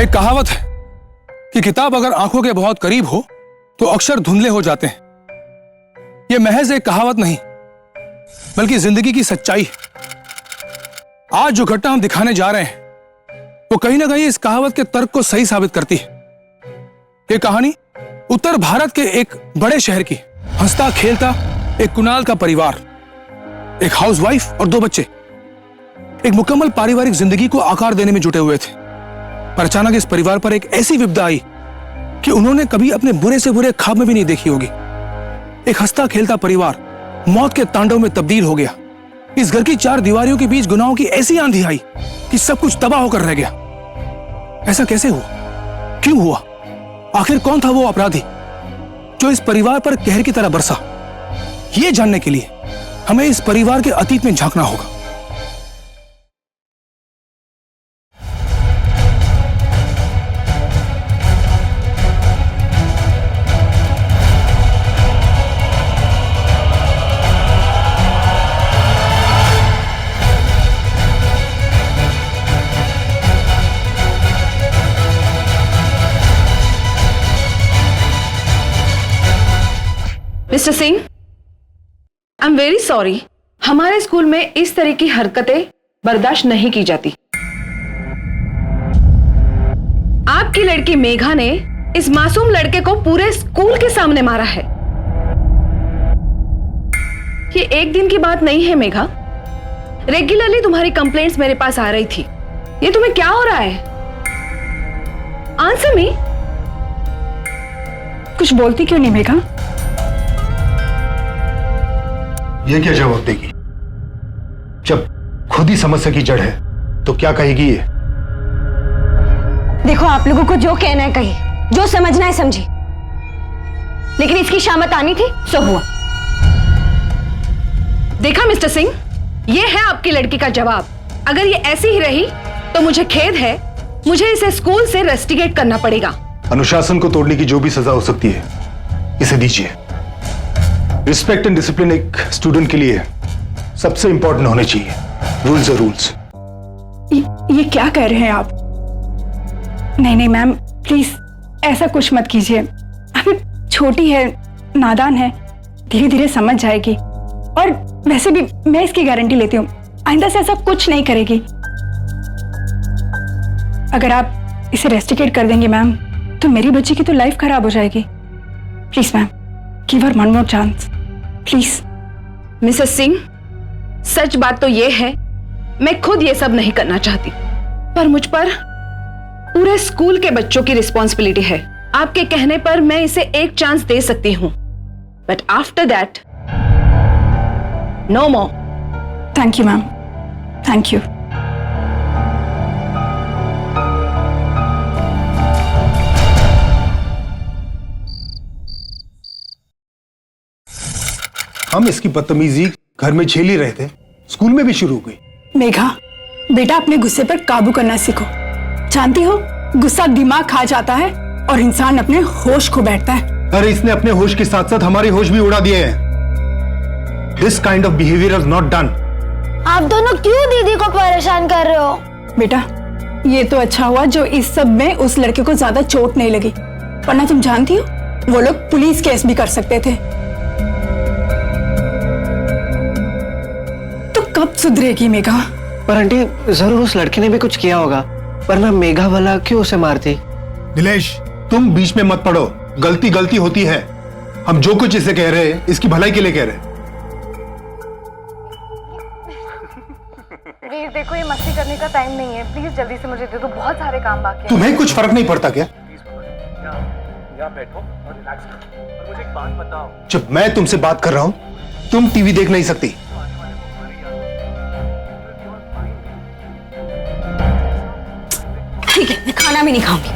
एक कहावत है कि किताब अगर आंखों के बहुत करीब हो तो अक्षर धुंधले हो जाते हैं। यह महज एक कहावत नहीं बल्कि जिंदगी की सच्चाई है। आज जो घटना हम दिखाने जा रहे हैं वो कहीं ना कहीं इस कहावत के तर्क को सही साबित करती है। यह कहानी उत्तर भारत के एक बड़े शहर की, हंसता खेलता एक कुणाल का परिवार, एक हाउसवाइफ और 2 बच्चे एक मुकम्मल पारिवारिक जिंदगी को आकार देने में जुटे हुए थे। पर अचानक इस परिवार पर एक ऐसी विपदा आई कि उन्होंने कभी अपने बुरे से बुरे ख्वाब में भी नहीं देखी होगी। एक हंसता खेलता परिवार मौत के तांडव में तब्दील हो गया। इस घर की 4 दीवारियों के बीच गुनाहों की ऐसी आंधी आई कि सब कुछ तबाह होकर रह गया। ऐसा कैसे हुआ? क्यों हुआ? आखिर कौन था वो अपराधी जो इस परिवार पर कहर की तरह बरसा? ये जानने के लिए हमें इस परिवार के अतीत में झांकना होगा। Mister Singh, I am very sorry. हमारे स्कूल में इस तरह की हरकतें बर्दाश्त नहीं की जाती। आपकी लड़की मेघा ने इस मासूम लड़के को पूरे स्कूल के सामने मारा है। ये एक दिन की बात नहीं है मेघा। रेगुलरली तुम्हारी कंप्लेंट्स मेरे पास आ रही थी। ये तुम्हें क्या हो रहा है? Answer me. कुछ बोलती क्यों नहीं मेघा? ये क्या जवाब देगी जब खुद ही समस्या की जड़ है? तो क्या कहेगी ये? देखो, आप लोगों को जो कहना है कही, जो समझना है समझी, लेकिन इसकी शामत आनी थी सो हुआ। देखा मिस्टर सिंह, ये है आपकी लड़की का जवाब। अगर ये ऐसी ही रही तो मुझे खेद है, मुझे इसे स्कूल से रेस्टिकेट करना पड़ेगा। अनुशासन को तोड़ने की जो भी सजा हो सकती है इसे दीजिए। रिस्पेक्ट एंड डिसिप्लिन एक स्टूडेंट के लिए सबसे इंपॉर्टेंट होने चाहिए। Rules are rules. ये क्या कह रहे हैं आप? नहीं नहीं मैम, प्लीज ऐसा कुछ मत कीजिए। अभी छोटी है, नादान है, धीरे धीरे समझ जाएगी। और वैसे भी मैं इसकी गारंटी लेती हूँ, आइंदा से ऐसा कुछ नहीं करेगी। अगर आप इसे रेस्टिकेट कर देंगे मैम तो मेरी बच्ची की तो लाइफ खराब हो जाएगी। Please ma'am, give her one more chance please. Mrs Singh, सच बात तो यह है, मैं खुद ये सब नहीं करना चाहती, पर मुझ पर पूरे स्कूल के बच्चों की रिस्पॉन्सिबिलिटी है। आपके कहने पर मैं इसे एक चांस दे सकती हूं, but after that no more. Thank you ma'am, thank you. हम इसकी बदतमीजी घर में झेल ही रहे थे, स्कूल में भी शुरू हो गई। मेघा, बेटा अपने गुस्से पर काबू करना सीखो। जानती हो, गुस्सा दिमाग खा जाता है और इंसान अपने होश खो बैठता है। अरे इसने अपने होश के साथ साथ हमारे होश भी उड़ा दिए हैं। This kind of behaviour is not done. आप दोनों क्यों दीदी को परेशान कर रहे हो? बेटा, ये तो अच्छा हुआ जो इस सब में उस लड़के को ज्यादा चोट नहीं लगी, वरना तुम जानती हो वो लोग पुलिस केस भी कर सकते थे। तो कब सुधरेगी मेघा? पर आंटी, जरूर उस लड़के ने भी कुछ किया होगा, वरना मेघा वाला क्यों उसे मारती? नीलेश, तुम बीच में मत पड़ो। गलती गलती होती है। हम जो कुछ इसे कह रहे हैं इसकी भलाई के लिए कह रहे हैं। प्लीज देखो, ये मस्ती करने का टाइम नहीं है। प्लीज जल्दी से मुझे दे दो, बहुत सारे काम बाकी हैं। तुम्हें कुछ फर्क नहीं पड़ता क्या? यहाँ बैठो और रिलैक्स करो और मुझे एक बात बताओ। जब मैं तुमसे बात कर रहा हूं तुम टीवी देख नहीं सकती। ठीक है, मैं खाना भी नहीं खाऊंगी।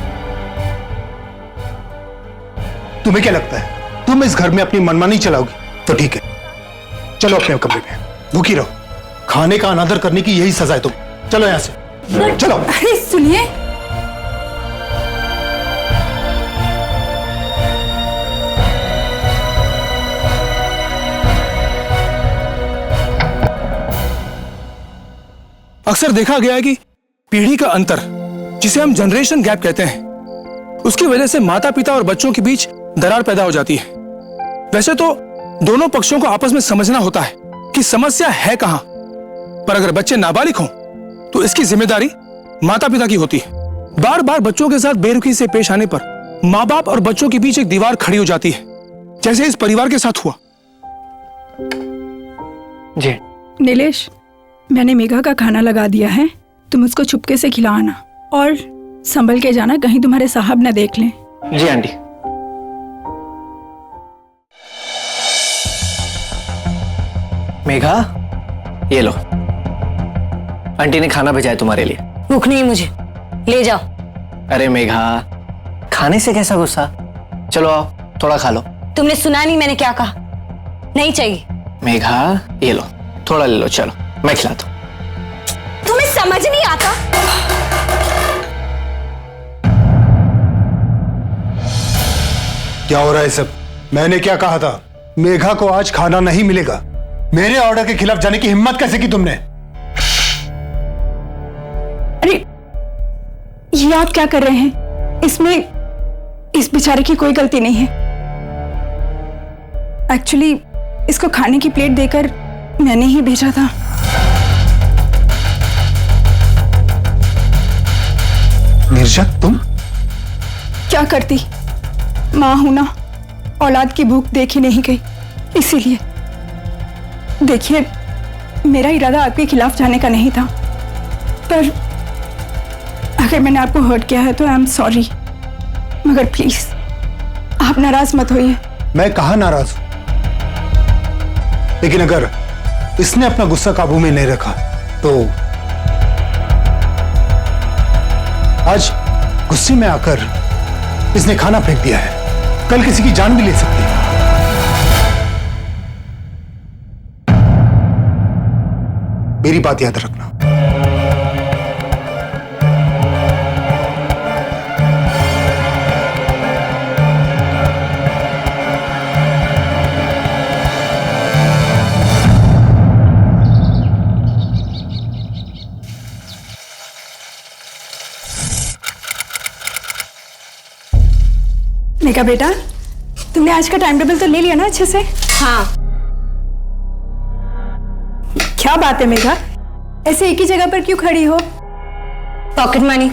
तुम्हें क्या लगता है तुम इस घर में अपनी मनमानी चलाओगी? तो ठीक है, चलो अपने कमरे में, भूखी रहो। खाने का अनादर करने की यही सजा है तुम। चलो यहां से, चलो। अरे सुनिए, अक्सर देखा गया है कि पीढ़ी का अंतर जिसे हम जनरेशन गैप कहते हैं, उसकी वजह से माता पिता और बच्चों के बीच दरार पैदा हो जाती है। वैसे तो दोनों पक्षों को आपस में समझना होता है कि समस्या है कहां, पर अगर बच्चे नाबालिग हों तो इसकी जिम्मेदारी माता पिता की होती है। बार बार बच्चों के साथ बेरुखी से पेश आने पर माँ बाप और बच्चों के बीच एक दीवार खड़ी हो जाती है, जैसे इस परिवार के साथ हुआ। जी नीलेश, मैंने मेघा का खाना लगा दिया है, तुम उसको चुपके से खिलाना और संभल के जाना, कहीं तुम्हारे साहब न देख लें। जी आंटी। मेघा, ये लो, आंटी ने खाना भेजा है तुम्हारे लिए। भूख नहीं मुझे, ले जाओ। अरे मेघा, खाने से कैसा गुस्सा? चलो आओ, थोड़ा खा लो। तुमने सुना नहीं मैंने क्या कहा? नहीं चाहिए। मेघा, ये लो, थोड़ा ले लो, चलो मैं खिलाता हूं। तुम्हें समझ नहीं आता? क्या हो रहा है सब? मैंने क्या कहा था? मेघा को आज खाना नहीं मिलेगा। मेरे ऑर्डर के खिलाफ जाने की हिम्मत कैसे की तुमने? अरे ये आप क्या कर रहे हैं? इसमें इस बेचारे की कोई गलती नहीं है। एक्चुअली इसको खाने की प्लेट देकर मैंने ही भेजा था। निर्जा, तुम क्या करती, मां हूं ना, औलाद की भूख देखी नहीं गई, इसीलिए। देखिए, मेरा इरादा आपके खिलाफ जाने का नहीं था, पर अगर मैंने आपको हर्ट किया है तो आई एम सॉरी, मगर प्लीज आप नाराज मत होइए। मैं कहाँ नाराज हूं, लेकिन अगर इसने अपना गुस्सा काबू में नहीं रखा तो आज गुस्से में आकर इसने खाना फेंक दिया है, कल किसी की जान भी ले सकती है। मेरी बात याद रखना। मेघा बेटा, तुमने आज का टाइम टेबल तो ले लिया ना अच्छे से? हाँ। क्या बात है मेघा, ऐसे एक ही जगह पर क्यों खड़ी हो? Pocket money.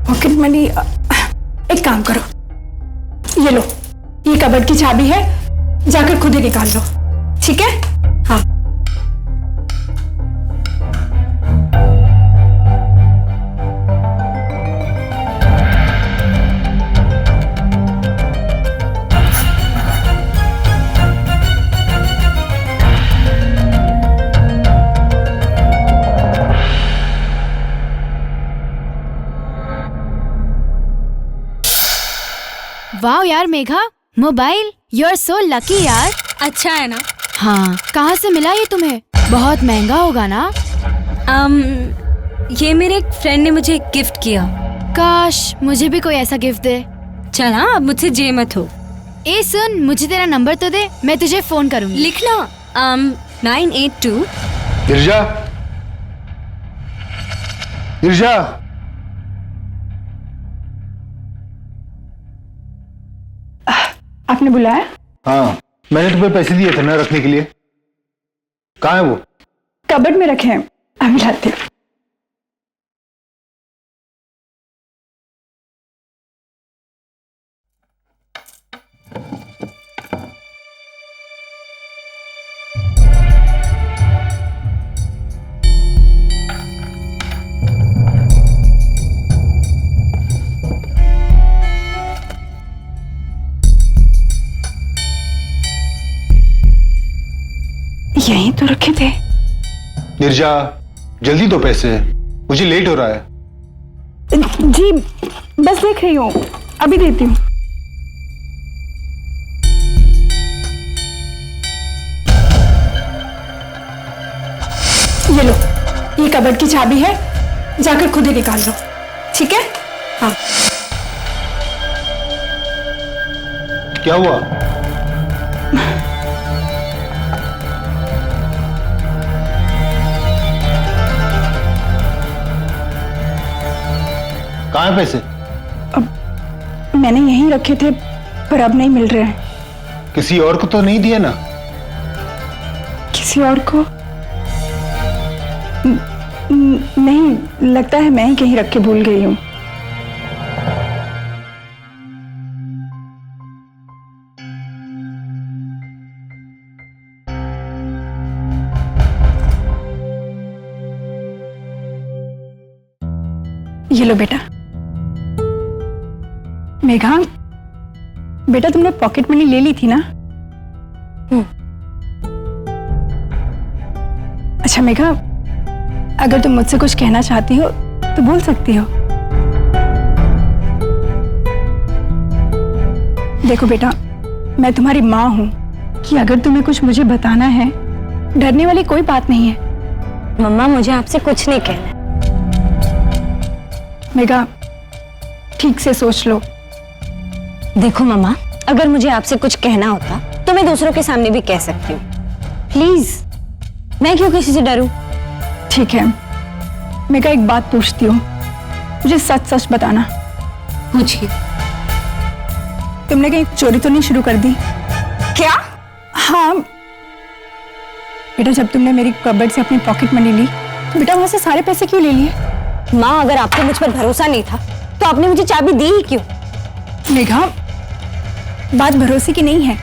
Pocket money? एक काम करो, ये लो, ये कबर्ड की चाबी है, जाकर खुद ही निकाल लो, ठीक है? हाँ। वाह यार Megha, mobile, you are so lucky यार। अच्छा है ना? हाँ, कहाँ से मिला ये तुम्हें? बहुत महंगा होगा ना? ये मेरे एक फ्रेंड ने मुझे गिफ्ट किया। काश मुझे भी कोई ऐसा गिफ्ट दे। चल हाँ, अब मुझसे जे मत हो। ए सुन, मुझे तेरा नंबर तो दे, मैं तुझे फोन करूंगी। लिखना 982। निर्जा, निर्जा, आपने बुलाया? हाँ, मैंने तुम्हें पैसे दिए थे ना रखने के लिए। कहाँ है वो? कबर्ड में रखे हैं, अभी लाते हैं। यहीं तो रखे थे। निर्जा, जल्दी दो पैसे, मुझे लेट हो रहा है। जी बस देख रही हूँ, अभी देती हूँ। ये लो, ये कबर्ड की चाबी है, जाकर खुद ही निकाल लो, ठीक है? हाँ। क्या हुआ? कहाँ है पैसे? अब मैंने यहीं रखे थे पर अब नहीं मिल रहे हैं। किसी और को तो नहीं दिया ना? किसी और को नहीं, लगता है मैं ही कहीं रख के भूल गई हूँ। ये लो बेटा। मेघा, बेटा तुमने पॉकेट मनी ले ली थी ना? अच्छा मेघा, अगर तुम मुझसे कुछ कहना चाहती हो तो बोल सकती हो। देखो बेटा, मैं तुम्हारी माँ हूं कि अगर तुम्हें कुछ मुझे बताना है, डरने वाली कोई बात नहीं है। मम्मा मुझे आपसे कुछ नहीं कहना है। मेघा, ठीक से सोच लो। देखो मम्मा, अगर मुझे आपसे कुछ कहना होता तो मैं दूसरों के सामने भी कह सकती हूँ। प्लीज, मैं क्यों किसी से डरूं? ठीक है, मेघा एक बात पूछती हूँ, मुझे सच सच बताना। पूछिए। तुमने कहीं चोरी तो नहीं शुरू कर दी? क्या? हाँ बेटा, जब तुमने मेरी कबर्ड से अपनी पॉकेट मनी ली तो बेटा वहां से सारे पैसे क्यों ले लिए? माँ, अगर आपको मुझ पर भरोसा नहीं था तो आपने मुझे चाबी दी ही क्यों? मेघा, बात भरोसे की नहीं है,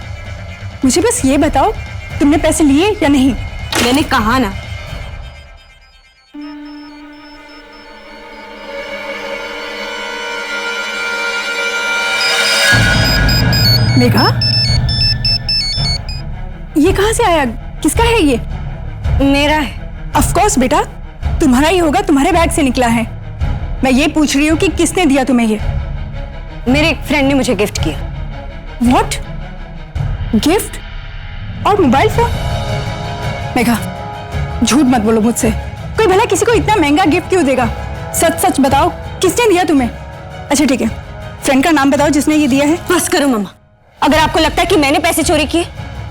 मुझे बस ये बताओ तुमने पैसे लिए या नहीं? मैंने कहा ना। मेघा, ये कहां से आया? किसका है ये? मेरा है। ऑफ कोर्स बेटा, तुम्हारा ही होगा, तुम्हारे बैग से निकला है। मैं ये पूछ रही हूँ कि किसने दिया तुम्हें ये? मेरे एक फ्रेंड ने मुझे गिफ्ट किया। व्हाट? गिफ्ट? और मोबाइल फोन? मेघा, झूठ मत बोलो मुझसे। कोई भला किसी को इतना महंगा गिफ्ट क्यों देगा? सच सच बताओ, किसने दिया तुम्हें? अच्छा ठीक है, फ्रेंड का नाम बताओ जिसने ये दिया है। बस करो मम्मा, अगर आपको लगता है कि मैंने पैसे चोरी किए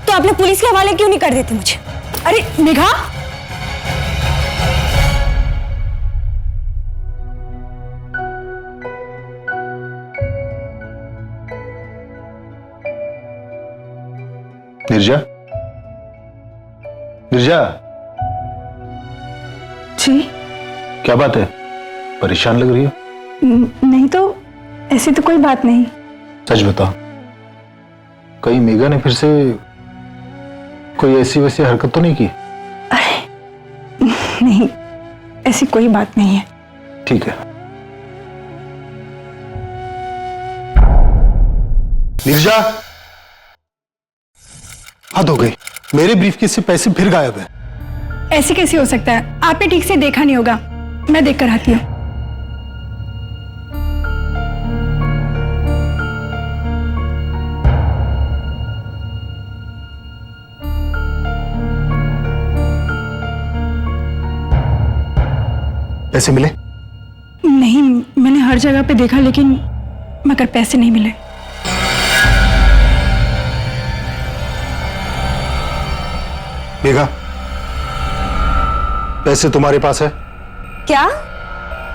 तो आप लोग पुलिस के हवाले क्यों नहीं कर देते मुझे? अरे मेघा, निर्जा, निर्जा, जी क्या बात है? परेशान लग रही हो। नहीं तो, ऐसी तो कोई बात नहीं। सच बताओ, कहीं मेघा ने फिर से कोई ऐसी वैसी हरकत तो नहीं की? अरे नहीं, ऐसी कोई बात नहीं है। ठीक है। निर्जा, हद हो गई, मेरे ब्रीफकेस से पैसे फिर गायब है। ऐसे कैसे हो सकता है? आपने ठीक से देखा नहीं होगा, मैं देख कर आती हूँ। पैसे मिले? नहीं, मैंने हर जगह पे देखा लेकिन मगर पैसे नहीं मिले। मेघा, पैसे तुम्हारे पास है? क्या?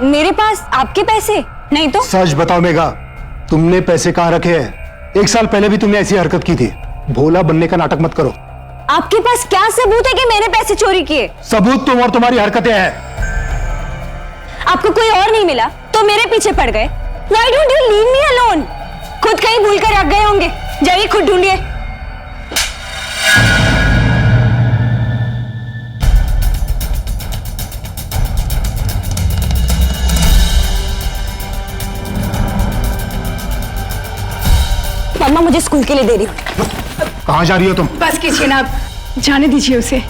मेरे पास आपके पैसे? नहीं तो। सच बताओ मेघा, तुमने पैसे कहाँ रखे हैं? 1 साल पहले भी तुमने ऐसी हरकत की थी। भोला बनने का नाटक मत करो। आपके पास क्या सबूत है कि मैंने पैसे चोरी किए? सबूत तुम और तुम्हारी हरकतें हैं। आपको कोई और नहीं मिला तो मेरे पीछे पड़ गए। Why don't you leave me alone? खुद कहीं भूल कर रख गए होंगे, जाइए खुद ढूंढिए। मम्मा मुझे स्कूल के लिए दे रही हो। कहाँ जा रही हो तुम? बस कीजिए ना, आप जाने दीजिए उसे।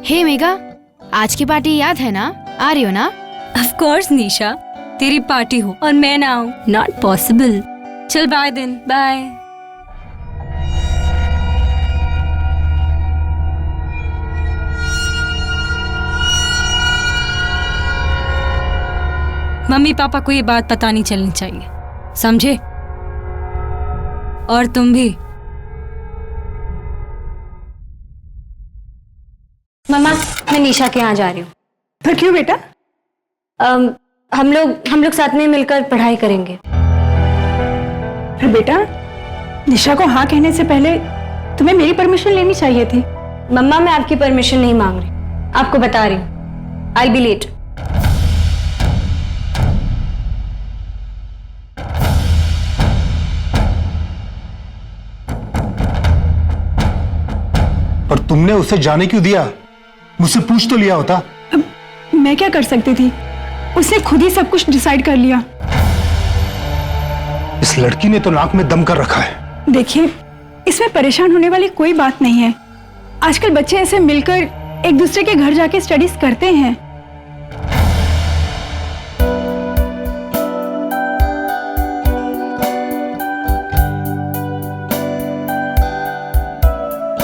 हे मेघा, आज की पार्टी याद है ना? आ रही हो ना? ऑफ कोर्स निशा, तेरी पार्टी हो और मैं ना आऊं, नॉट पॉसिबल। चल बाय दिन, बाय। मम्मी पापा को ये बात पता नहीं चलनी चाहिए, समझे? और तुम भी। मम्मा, मैं निशा के यहाँ जा रही हूँ। पर क्यों बेटा? हम लोग साथ में मिलकर पढ़ाई करेंगे। पर बेटा, निशा को हाँ कहने से पहले तुम्हें मेरी परमिशन लेनी चाहिए थी। मम्मा, मैं आपकी परमिशन नहीं मांग रही, आपको बता रही हूँ। आई बी लेट। पर तुमने उसे जाने क्यों दिया? मुझसे पूछ तो लिया होता। अब मैं क्या कर सकती थी? उसने खुद ही सब कुछ डिसाइड कर लिया। इस लड़की ने तो नाक में दम कर रखा है। देखिए, इसमें परेशान होने वाली कोई बात नहीं है। आजकल बच्चे ऐसे मिलकर एक दूसरे के घर जाके स्टडीज करते हैं।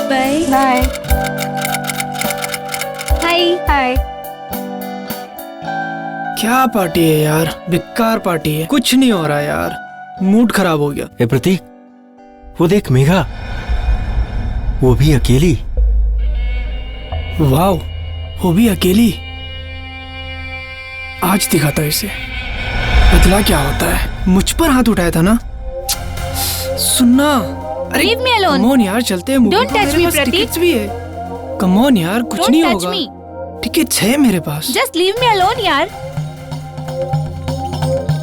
Bye bye. Hi hi. क्या पार्टी है यार, बेकार पार्टी है, कुछ नहीं हो रहा यार, मूड खराब हो गया। ए प्रतीक, वो देख मेघा, वो भी अकेली। वाह, वो भी अकेली। आज दिखाता इसे बदला क्या होता है। मुझ पर हाथ उठाया था ना। सुनना, अरे Leave me alone. Come on यार, चलते हैं मूवी। Don't touch मेरे me, पास प्रतीक। टिकट्स भी है। कम ऑन यार, कुछ Don't नहीं touch होगा। me. टिकट्स है मेरे पास। Just leave me alone, यार।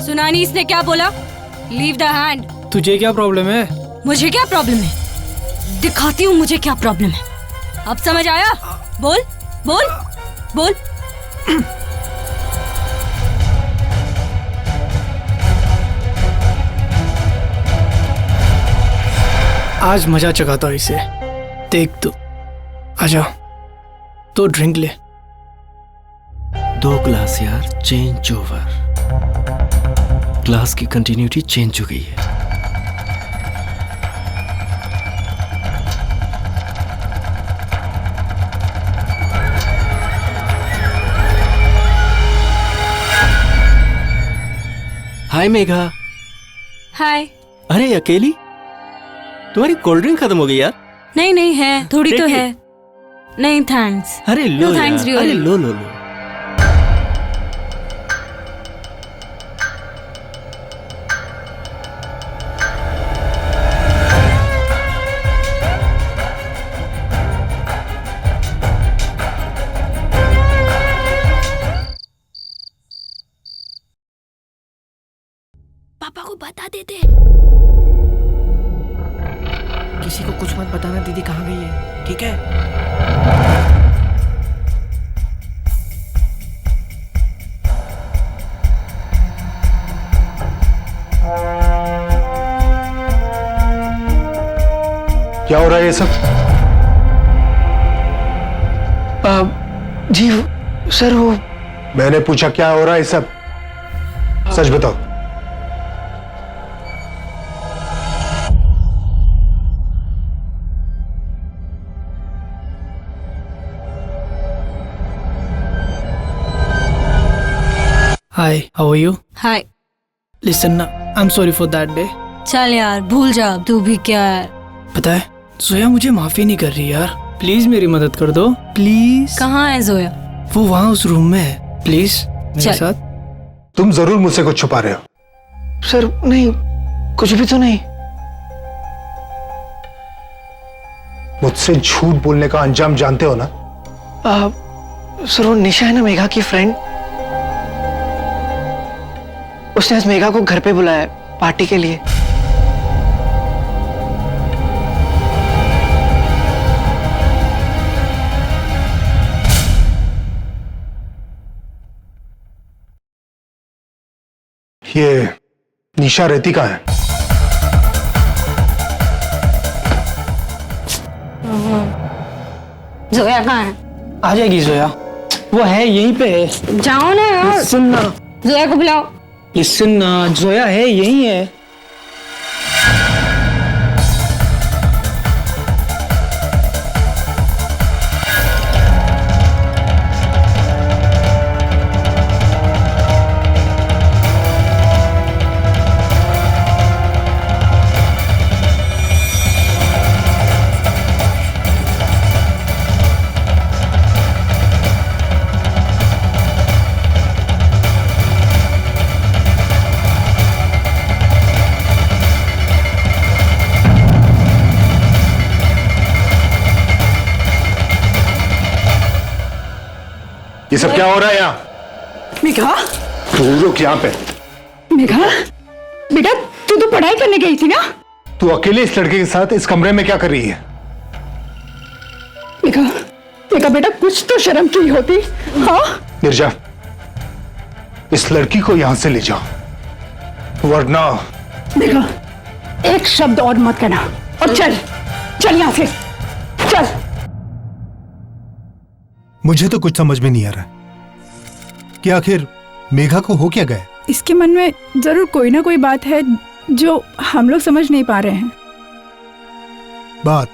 सुना नहीं इसने क्या बोला? Leave the hand. तुझे क्या प्रॉब्लम है? मुझे क्या प्रॉब्लम है? दिखाती हूँ मुझे क्या प्रॉब्लम है। अब समझ आया? बोल बोल बोल। आज मजा चखाता हूँ इसे, देख तू। आजा, तो ड्रिंक ले। 2 ग्लास यार, चेंज ओवर। ग्लास की कंटिन्यूटी चेंज हो गई है। हाय मेघा। हाय। अरे अकेली? तुम्हारी कोल्ड ड्रिंक खत्म हो गई यार। नहीं नहीं है, थोड़ी तो देखिए। है। नहीं थैंक्स। अरे लो No thanks, यार, अरे really. लो लो लो। पापा को बता देते। किसी को कुछ मत बताना दीदी कहाँ गई है, ठीक है? क्या हो रहा है ये सब? जी सर, वो मैंने पूछा क्या हो रहा है ये सब? सच बताओ। Hi, how are you? Hi. Listen ना, I am sorry for that day. चल यार, भूल जा, तू भी क्या है। पता है, जोया मुझे माफी नहीं कर रही यार। प्लीज मेरी मदद कर दो, प्लीज। कहाँ है जोया? वो वहाँ उस रूम में है, प्लीज मेरे चल। साथ। तुम जरूर मुझसे कुछ छुपा रहे हो। सर नहीं, कुछ भी तो नहीं। मुझसे झूठ बोलने का अंजाम जानते हो ना? सर वो निशा है ना, मेघा की फ्रेंड, उसने आज मेघा को घर पे बुलाया है पार्टी के लिए। ये निशा रहती कहाँ है? जोया कहाँ है? आ जाएगी जोया, वो है यहीं पे है। जाओ ना यार, सुन ना, जोया को बुलाओ। लिसन ना, जोया है यहीं है। ये सब क्या हो रहा है यहाँ? मेघा, तू रुक यहाँ पे। मेघा, बेटा तू तो पढ़ाई करने गई थी ना? तू अकेले इस लड़के के साथ इस कमरे में क्या कर रही है? मेघा, मेघा बेटा कुछ तो शर्म की होती। हाँ निर्जा, इस लड़की को यहां से ले जाओ, वरना। मेघा, एक शब्द और मत कहना और चल चल यहां से चल। मुझे तो कुछ समझ में नहीं आ रहा कि आखिर मेघा को हो क्या गया। इसके मन में जरूर कोई ना कोई बात है जो हम लोग समझ नहीं पा रहे हैं। बात?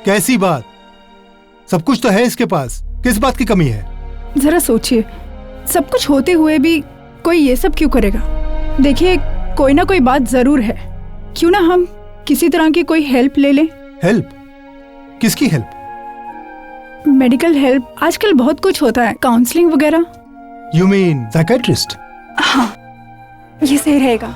कैसी बात? सब कुछ तो है इसके पास, किस बात की कमी है? जरा सोचिए, सब कुछ होते हुए भी कोई ये सब क्यों करेगा? देखिए, कोई ना कोई बात जरूर है। क्यों ना हम किसी तरह की कोई हेल्प ले लें? हेल्प? किसकी हेल्प? Medical help. आजकल बहुत कुछ होता है, काउंसलिंग वगैरह। You mean psychiatrist? हाँ, ये सही रहेगा।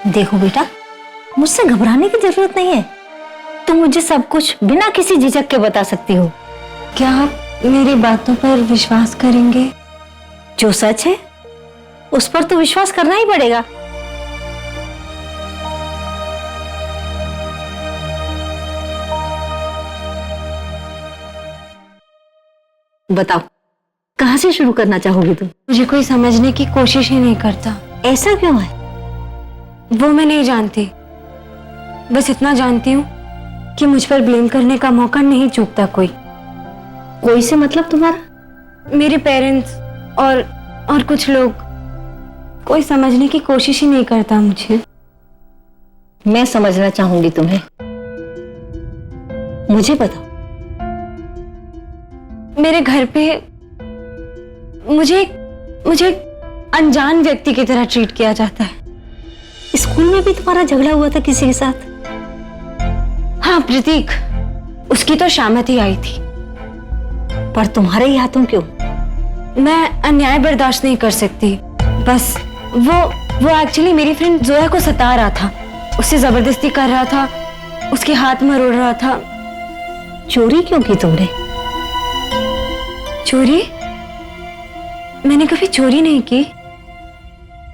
देखो बेटा, मुझसे घबराने की जरूरत नहीं है। तुम मुझे सब कुछ बिना किसी झिझक के बता सकती हो। क्या आप मेरी बातों पर विश्वास करेंगे? जो सच है उस पर तो विश्वास करना ही पड़ेगा। बताओ, कहां से शुरू करना चाहोगी तुम? मुझे कोई समझने की कोशिश ही नहीं करता। ऐसा क्यों है? वो मैं नहीं जानती, बस इतना जानती हूँ कि मुझ पर ब्लेम करने का मौका नहीं चूकता कोई। कोई से मतलब तुम्हारा? मेरे पेरेंट्स और कुछ लोग। कोई समझने की कोशिश ही नहीं करता मुझे। मैं समझना चाहूंगी तुम्हें। मुझे बताओ। मेरे घर पे मुझे अनजान व्यक्ति की तरह ट्रीट किया जाता है। स्कूल में भी तुम्हारा झगड़ा हुआ था किसी के साथ? हाँ, प्रतीक, उसकी तो शामत ही आई थी। पर तुम्हारे ही हाथों क्यों? मैं अन्याय बर्दाश्त नहीं कर सकती। बस वो एक्चुअली मेरी फ्रेंड जोया को सता रहा था, उससे जबरदस्ती कर रहा था, उसके हाथ मरोड़ रहा था। चोरी क्यों की तुमने? चोरी? मैंने कभी चोरी नहीं की।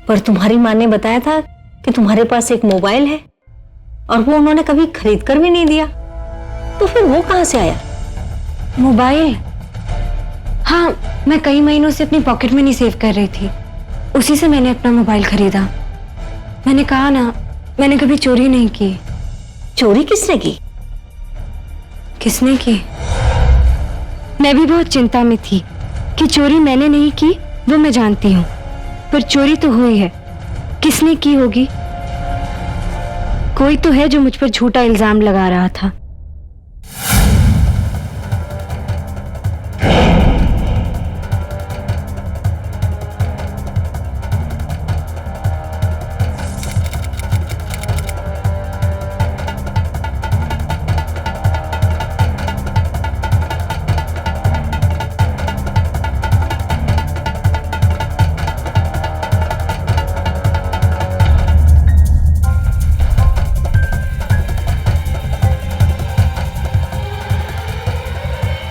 पर तुम्हारी माँ ने बताया था कि तुम्हारे पास एक मोबाइल है और वो उन्होंने कभी खरीद कर भी नहीं दिया, तो फिर वो कहां से आया? मोबाइल? हाँ, मैं कई महीनों से अपनी पॉकेट में नहीं सेव कर रही थी, उसी से मैंने अपना मोबाइल खरीदा। मैंने कहा ना, मैंने कभी चोरी नहीं की। चोरी किसने की? किसने की? मैं भी बहुत चिंता में थी कि चोरी मैंने नहीं की, वो मैं जानती हूँ, पर चोरी तो हुई है। किसने की होगी? कोई तो है जो मुझ पर झूठा इल्जाम लगा रहा था।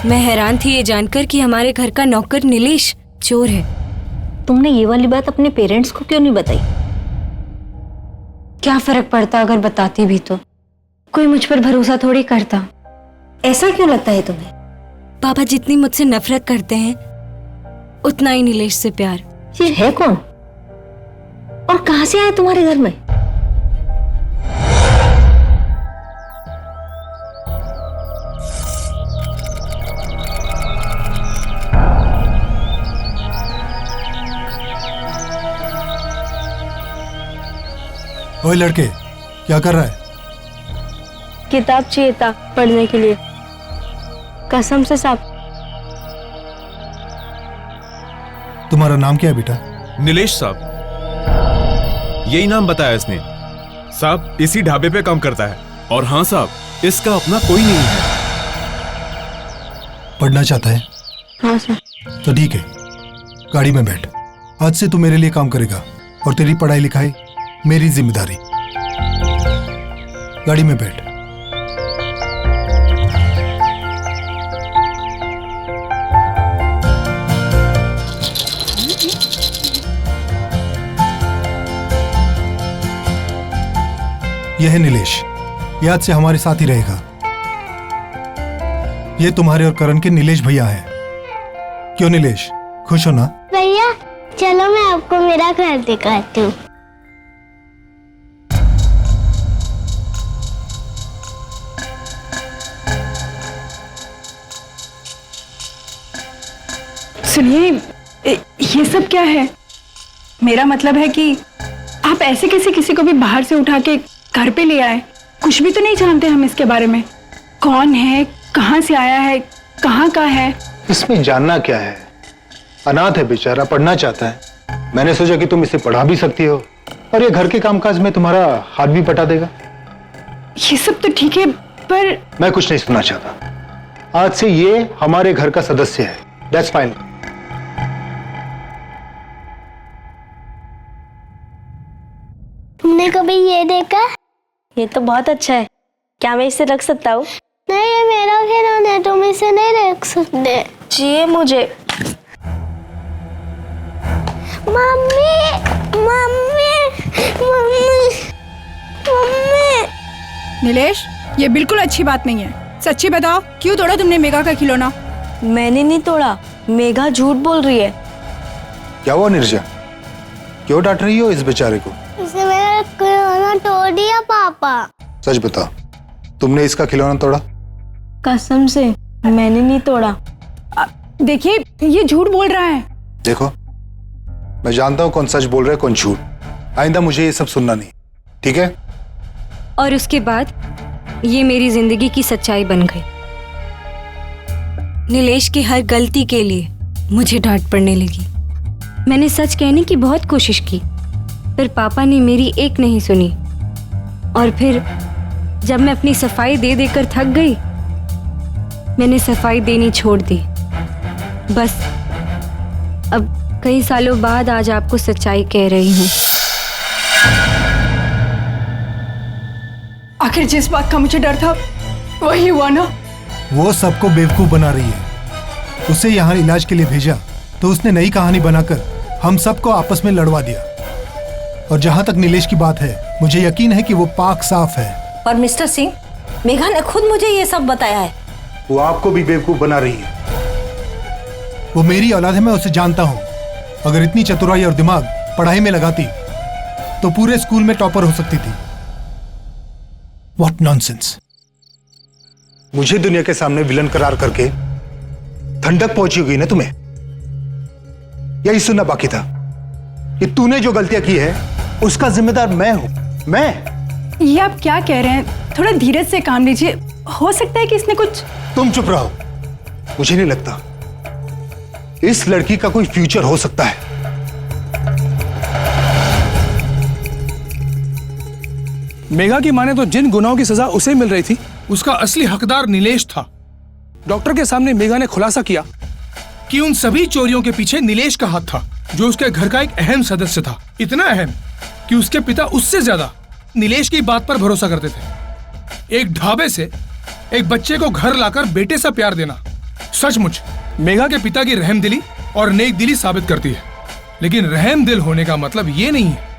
मैं हैरान थी ये जानकर कि हमारे घर का नौकर नीलेश चोर है। तुमने ये वाली बात अपने पेरेंट्स को क्यों नहीं बताई? क्या फर्क पड़ता अगर बताती भी तो? कोई मुझ पर भरोसा थोड़ी करता। ऐसा क्यों लगता है तुम्हें? पापा जितनी मुझसे नफरत करते हैं उतना ही नीलेश से प्यार। ये है कौन और कहां से आया तुम्हारे घर में? ओए लड़के, क्या कर रहा है? किताब चाहिए था पढ़ने के लिए। कसम से साहब। तुम्हारा नाम क्या है बेटा? नीलेश साहब, यही नाम बताया इसने। साहब इसी ढाबे पे काम करता है। और हाँ साहब, इसका अपना कोई नहीं है। पढ़ना चाहता है? हाँ सर। तो ठीक है, गाड़ी में बैठ। आज से तू मेरे लिए काम करेगा और तेरी पढ़ाई लिखाई मेरी जिम्मेदारी। गाड़ी में बैठ। यह है नीलेश, ये आज से हमारे साथ ही रहेगा। ये तुम्हारे और करण के नीलेश भैया हैं। क्यों नीलेश, खुश हो ना? भैया चलो मैं आपको मेरा घर दिखाती हूँ। सुनिए, ये सब क्या है? मेरा मतलब है कि आप ऐसे कैसे किसी को भी बाहर से उठा के घर पे ले आए? कुछ भी तो नहीं जानते हम इसके बारे में। कौन है, कहाँ से आया है, कहाँ का है? इसमें जानना क्या है? अनाथ है बेचारा, पढ़ना चाहता है। मैंने सोचा कि तुम इसे पढ़ा भी सकती हो और ये घर के कामकाज में तुम्हारा हाथ भी बटा देगा। ये सब तो ठीक है, पर मैं कुछ नहीं सुनना चाहता। आज से ये हमारे घर का सदस्य है। That's fine. तुमने कभी ये देखा? ये तो बहुत अच्छा है। क्या मैं इसे रख सकता हूँ? नहीं, ये मेरा खिलौना है, तुम इसे नहीं रख सकते। चाहिए मुझे। Mummy mummy mummy mummy. Nilesh, ये बिल्कुल अच्छी बात नहीं है। सच्ची बताओ, क्यों तोड़ा तुमने मेघा का खिलौना? मैंने नहीं तोड़ा, मेघा झूठ बोल रही है। क्या हुआ निर्जा, क्यों डांट रही हो इस बेचारे को? इसे मेरा खिलौना तोड़ दिया पापा। सच बता, तुमने इसका खिलौना तोड़ा? कसम से मैंने नहीं तोड़ा। देखिए, ये झूठ बोल रहा है। देखो, मैं जानता हूँ कौन सच बोल रहा है कौन झूठ। आइंदा मुझे ये सब सुनना नहीं, ठीक है? और उसके बाद ये मेरी जिंदगी की सच्चाई बन गई। नीलेश की हर गलती के लिए मुझे डांट पड़ने लगी। मैंने सच कहने की बहुत कोशिश की, पर पापा ने मेरी एक नहीं सुनी। और फिर जब मैं अपनी सफाई दे देकर थक गई, मैंने सफाई देनी छोड़ दी। बस अब कई सालों बाद आज आपको सच्चाई कह रही हूँ। आखिर जिस बात का मुझे डर था वही हुआ ना? वो सबको बेवकूफ बना रही है। उसे यहाँ इलाज के लिए भेजा तो उसने नई कहानी बनाकर हम सबको आपस में लड़वा दिया। और जहाँ तक नीलेश की बात है, मुझे यकीन है कि वो पाक साफ है। और मिस्टर सिंह, मेघा ने खुद मुझे ये सब बताया है। वो आपको भी बेवकूफ बना रही है। वो मेरी औलाद है, मैं उसे जानता हूँ। अगर इतनी चतुराई और दिमाग पढ़ाई में लगाती तो पूरे स्कूल में टॉपर हो सकती थी। What nonsense. मुझे दुनिया के सामने विलन करार करके ठंडक पहुंची होगी ना तुम्हें? यही सुनना बाकी था कि तूने जो गलतियां की है उसका जिम्मेदार मैं हूं। मैं? ये आप क्या कह रहे हैं? थोड़ा धीरज से काम लीजिए। हो सकता है कि इसने कुछ। तुम चुप रहो। मुझे नहीं लगता इस लड़की का कोई फ्यूचर हो सकता है। मेघा की माने तो जिन गुनाहों की सजा उसे मिल रही थी, उसका असली हकदार नीलेश था। डॉक्टर के सामने मेघा ने खुलासा किया कि उन सभी चोरियों के पीछे नीलेश का हाथ था, जो उसके घर का एक अहम सदस्य था। इतना अहम कि उसके पिता उससे ज्यादा नीलेश की बात पर भरोसा करते थे। एक ढाबे से एक बच्चे को घर लाकर बेटे सा प्यार देना सचमुच मेघा के पिता की रहमदिली और नेक दिली साबित करती है। लेकिन रहम दिल होने का मतलब ये नहीं है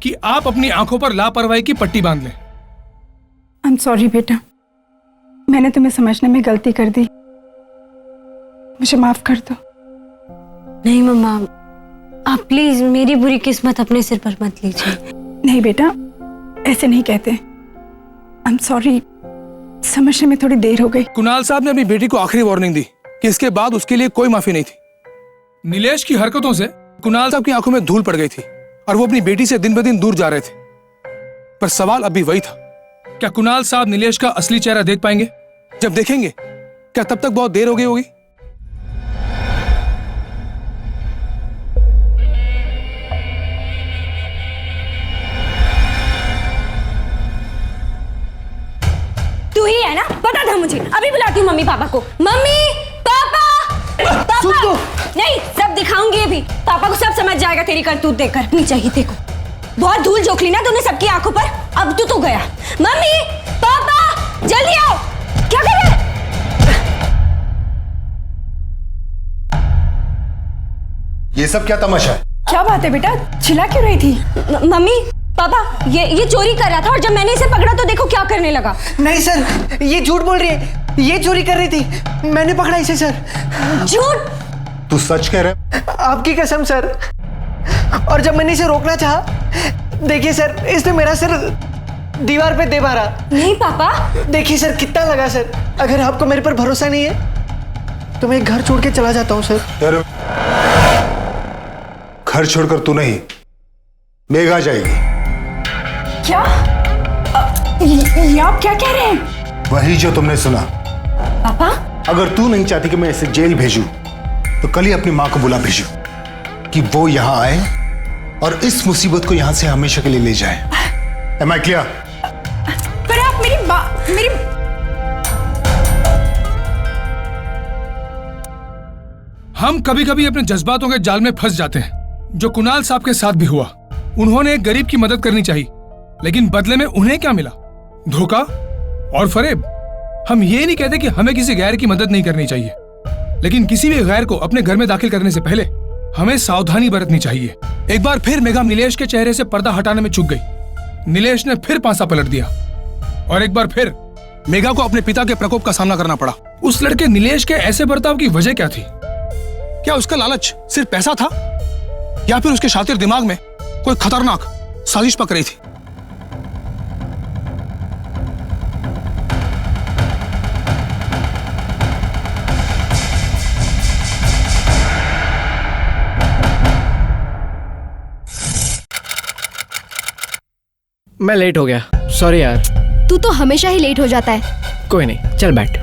कि आप अपनी आंखों पर लापरवाही की पट्टी बांध लें। आई एम सॉरी बेटा, मैंने तुम्हें समझने में गलती कर दी। मुझे माफ कर दो। नहीं मम्मा, आप प्लीज मेरी बुरी किस्मत अपने सिर पर मत लीजिए। नहीं बेटा, ऐसे नहीं कहते। आई एम सॉरी, समझने में थोड़ी देर हो गई। कुणाल साहब ने अपनी बेटी को आखिरी वार्निंग दी कि इसके बाद उसके लिए कोई माफी नहीं थी। नीलेश की हरकतों से कुणाल साहब की आंखों में धूल पड़ गई थी और वो अपनी बेटी से दिन ब दिन दूर जा रहे थे। पर सवाल अभी वही था, क्या कुणाल साहब नीलेश का असली चेहरा देख पाएंगे? जब देखेंगे, क्या तब तक बहुत देर हो गई होगी? तू ही है ना, बता दे मुझे, अभी बुलाती हूँ मम्मी पापा को। मम्मी पापा पापा नहीं, सब दिखाऊंगी अभी, पापा को सब समझ जाएगा तेरी करतूत देखकर। नहीं चाहिए देखो, बहुत धूल झोंक ली ना तूने सबकी आंखों पर, अब तू तो गया। मम्मी पापा जल्दी आओ, क्या कर रहे हैं? ये सब क्या तमाशा है? क्या बात है बेटा, चिल्ला क्यों रही थी? मम्मी पापा ये चोरी कर रहा था और जब मैंने इसे पकड़ा तो देखो क्या करने लगा। नहीं सर, ये झूठ बोल रही है, ये चोरी कर रही थी, मैंने पकड़ा इसे सर। झूठ? तू सच कह रहा है? आपकी कसम सर। और जब मैंने इसे रोकना चाहा, देखिए सर, इसने मेरा सर दीवार पे दे मारा। नहीं पापा। देखिए सर कितना लगा सर। अगर आपको मेरे पर भरोसा नहीं है तो मैं घर छोड़ के चला जाता हूँ सर। घर छोड़कर तू नहीं, मेघा जाएगी। क्या? ये आप क्या कह रहे हैं? वही जो तुमने सुना। पापा अगर तू नहीं चाहती कि मैं इसे जेल भेजूं, तो कल ही अपनी मां को बुला भेजूं कि वो यहां आए और इस मुसीबत को यहां से हमेशा के लिए ले जाए। Am I clear? पर आप मेरी हम कभी कभी अपने जज्बातों के जाल में फंस जाते हैं, जो कुणाल साहब के साथ भी हुआ। उन्होंने एक गरीब की मदद करनी चाहिए, लेकिन बदले में उन्हें क्या मिला? धोखा और फरेब। हम ये नहीं कहते कि हमें किसी गैर की मदद नहीं करनी चाहिए, लेकिन किसी भी गैर को अपने घर में दाखिल करने से पहले हमें सावधानी बरतनी चाहिए। एक बार फिर मेघा नीलेश के चेहरे से पर्दा हटाने में चूक गई। नीलेश ने फिर पांसा पलट दिया और एक बार फिर मेघा को अपने पिता के प्रकोप का सामना करना पड़ा। उस लड़के नीलेश के ऐसे बर्ताव की वजह क्या थी? क्या उसका लालच सिर्फ पैसा था, या फिर उसके शातिर दिमाग में कोई खतरनाक साजिश पक रही थी? मैं लेट हो गया, सॉरी यार। तू तो हमेशा ही लेट हो जाता है। कोई नहीं, चल बैठ।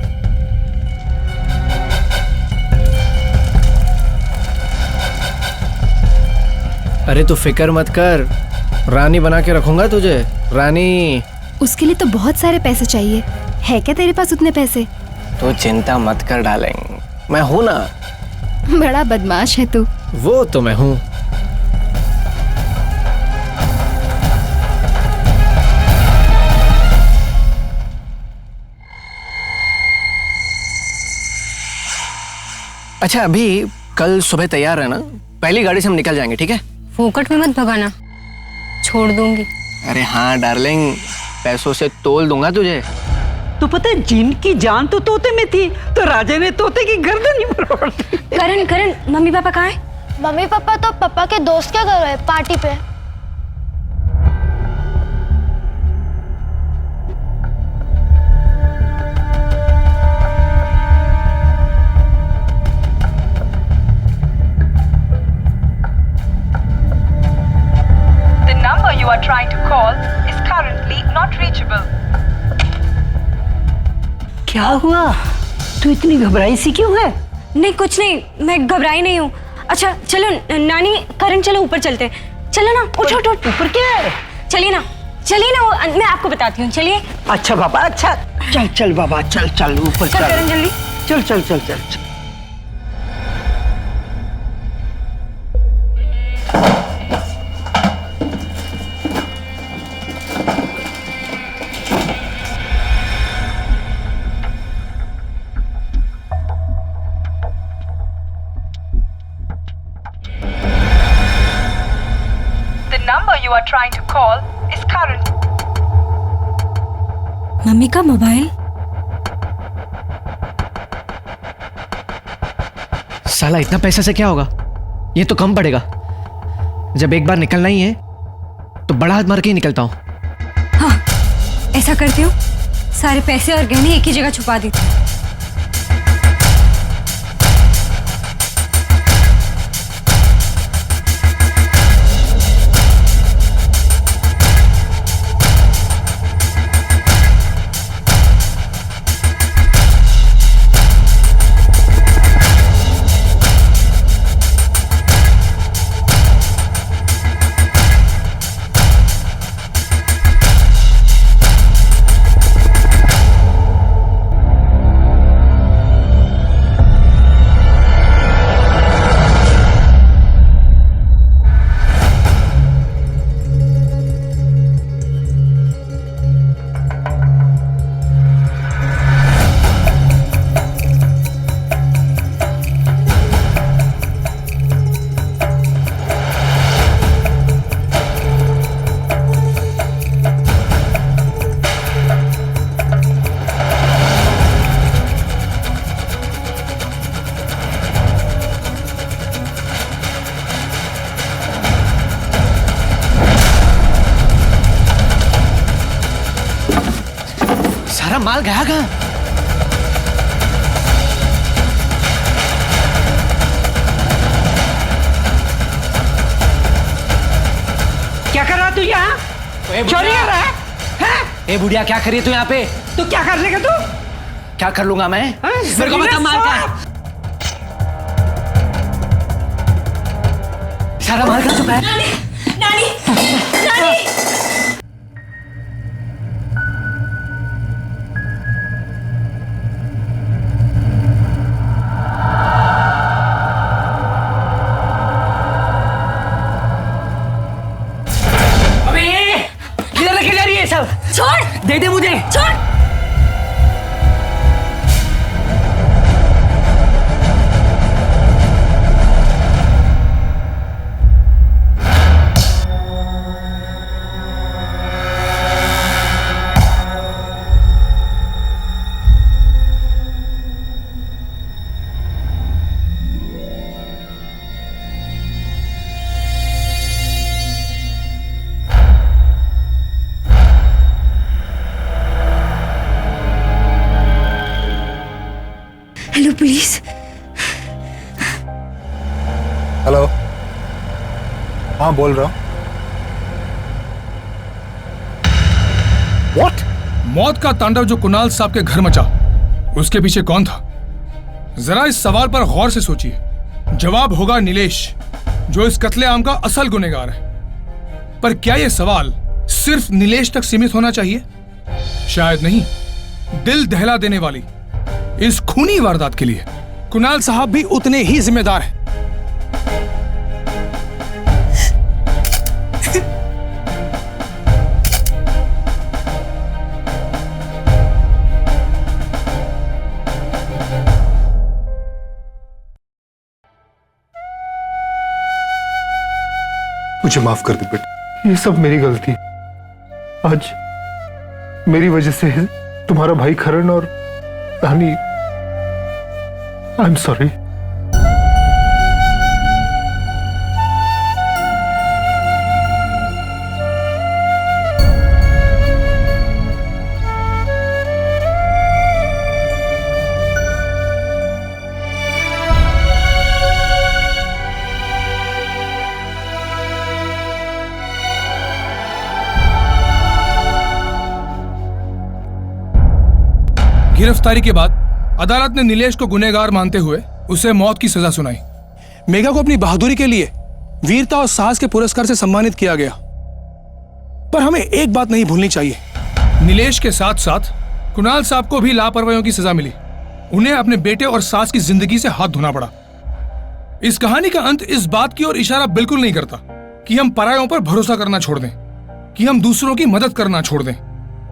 अरे तू फिक्र मत कर, रानी बना के रखूंगा तुझे, रानी। उसके लिए तो बहुत सारे पैसे चाहिए, है क्या तेरे पास उतने पैसे? तो चिंता मत कर डालेंगे, मैं हूं ना। बड़ा बदमाश है तू। वो तो मैं हूं। अच्छा अभी कल सुबह तैयार है ना? पहली गाड़ी से हम निकल जाएंगे, ठीक है? फोकट में मत भगाना, छोड़ दूंगी। अरे हाँ डार्लिंग, पैसों से तोल दूंगा तुझे। तो पता है जिनकी जान तो तोते में थी, तो राजा ने तोते की गर्दन ही मरोड़ दी। करण मम्मी पापा कहाँ हैं? मम्मी पापा तो पापा के दोस्त के घर है, पार्टी पे। You are trying to call is currently not reachable. क्या हुआ? तू इतनी घबराई सी क्यों है? नहीं कुछ नहीं, मैं घबराई नहीं हूँ। अच्छा चलो नानी, करण चलो ऊपर चलते हैं। चलो ना, उठो उठो। ऊपर क्या है? चलिए ना, मैं आपको बताती हूँ, चलिए। अच्छा बाबा, अच्छा चल चल बाबा, चल चल ऊपर चल। करण जल्दी चल चल चल चल, चल। You are trying to call is current. Mummy का मोबाइल। साला इतना पैसा से क्या होगा? ये तो कम पड़ेगा। जब एक बार निकलना ही है तो बड़ा हाथ मार के ही निकलता हूँ। हाँ, ऐसा करती हूँ, सारे पैसे और गहने एक ही जगह छुपा देती हूँ। सारा माल गया कहाँ? क्या कर रहा तू यहाँ? चोरी कर रहा है? ए बुढ़िया, क्या करिए तू यहाँ पे? तू क्या कर लेगा तू? क्या कर लूंगा मैं? मेरे को बता माल का है। सारा माल खा चुका है। नानी, नानी। अबे किधर लेके जा रही है सब? छोड़, दे दे मुझे। छोड़। Hello police. हेलो, हाँ बोल रहा हूँ। What? मौत का तांडव जो कुणाल साहब के घर मचा, उसके पीछे कौन था? जरा इस सवाल पर गौर से सोचिए। जवाब होगा नीलेश, जो इस कत्लेआम का असल गुनहगार है। पर क्या यह सवाल सिर्फ नीलेश तक सीमित होना चाहिए? शायद नहीं। दिल दहला देने वाली इस खूनी वारदात के लिए कुणाल साहब भी उतने ही जिम्मेदार हैं। मुझे माफ कर दे बेटा, ये सब मेरी गलती। आज मेरी वजह से तुम्हारा भाई खरण और नानी, आई एम सॉरी। गिरफ्तारी के बाद अदालत ने नीलेश को गुनहगार मानते हुए उसे मौत की सजा सुनाई। मेघा को अपनी बहादुरी के लिए वीरता और साहस के पुरस्कार से सम्मानित किया गया। पर हमें एक बात नहीं भूलनी चाहिए, नीलेश के साथ साथ कुणाल साहब को भी लापरवाहियों की सजा मिली। उन्हें अपने बेटे और सास की जिंदगी से हाथ धोना पड़ा। इस कहानी का अंत इस बात की ओर इशारा बिल्कुल नहीं करता कि हम परायों पर भरोसा करना छोड़ दें, कि हम दूसरों की मदद करना छोड़ दें,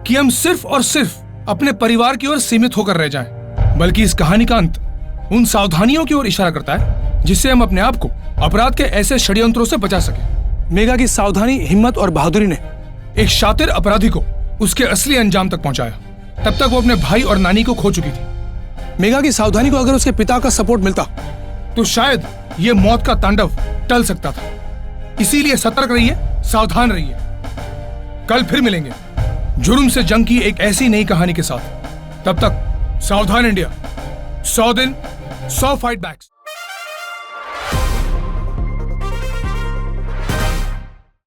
कि हम सिर्फ और सिर्फ अपने परिवार की ओर सीमित होकर रह जाएं। बल्कि इस कहानी का अंत उन सावधानियों की ओर इशारा करता है जिससे हम अपने आप को अपराध के ऐसे षड्यंत्रों से बचा सके। मेघा की सावधानी, हिम्मत और बहादुरी ने एक शातिर अपराधी को उसके असली अंजाम तक पहुंचाया। तब तक वो अपने भाई और नानी को खो चुकी थी। मेघा की सावधानी को अगर उसके पिता का सपोर्ट मिलता तो शायद ये मौत का तांडव टल सकता था। इसीलिए सतर्क रहिए, सावधान रहिए। कल फिर मिलेंगे जुर्म से जंग की एक ऐसी नई कहानी के साथ। तब तक सावधान इंडिया, 100 दिन 100 फाइट बैक्स।